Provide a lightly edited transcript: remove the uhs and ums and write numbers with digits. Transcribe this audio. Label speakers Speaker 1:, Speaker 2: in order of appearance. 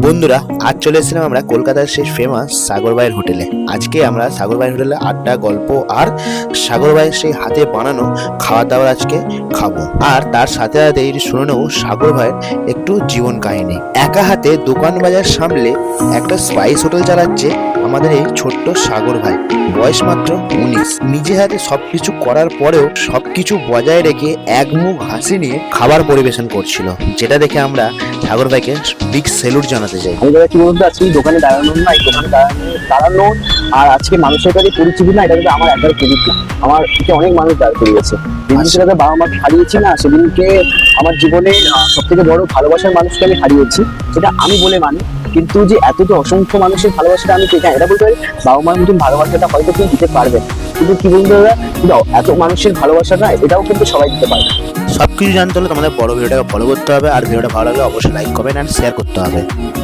Speaker 1: বন্ধুরা, আজ চলে এসেছিলাম আমরা কলকাতার সেই ফেমাস সাগর ভাইয়ের হোটেলে। আজকে আমরা সাগর ভাইয়ের হোটেলে আড্ডা, গল্প আর সাগর ভাইয়ের সেই হাতে বানানো খাওয়া দাওয়ার আজকে খাবো। আর তার সাথে সাথে শুনে নেবো সাগর ভাইয়ের একটু জীবন কাহিনী। একা হাতে দোকান বাজার সামলে একটা স্পাইস হোটেল চালাচ্ছে আমাদের এই ছোট্ট সাগর ভাই। বয়স মাত্র 19। নিজে হাতে সবকিছু করার পরেও সবকিছু বজায় রেখে এক মুখ হাসি নিয়ে খাবার পরিবেশন করছিল, যেটা দেখে আমরা সাগর ভাইকে বিগ স্যালুট জানাতে চাই।
Speaker 2: আমি দাদা কি বলতে আজকে দোকানে দাঁড়ানো না, এই দোকানে দাঁড়ানো আর আজকে মানুষের কাছে পরিচিতি না, এটা কিন্তু আমার একবার ক্রেডিট না, আমার থেকে অনেক মানুষ দাঁড় করিয়েছে। যেদিন সেটাতে বাবা মাকে হারিয়েছি না, সেদিনকে আমার জীবনে সব থেকে বড় ভালোবাসার মানুষকে আমি হারিয়েছি, সেটা আমি বলে মানি। কিন্তু যে এতটা অসংখ্য মানুষের ভালোবাসাটা আমি পেতাম, এটা বলতে পারি বাবা মার মতন ভালোবাসাটা হয়তো কেউ দিতে পারবে, কিন্তু কি বলতে দাদা, এত মানুষের ভালোবাসা না, এটাও কিন্তু সবাই দিতে পারবে।
Speaker 1: সবকিছু জানতে হলে তোমাদের বড় ভিডিওটাকে ফলো করতে হবে, আর ভিডিওটা ভালো লাগলে অবশ্যই লাইক, কমেন্ট অ্যান্ড শেয়ার করতে হবে।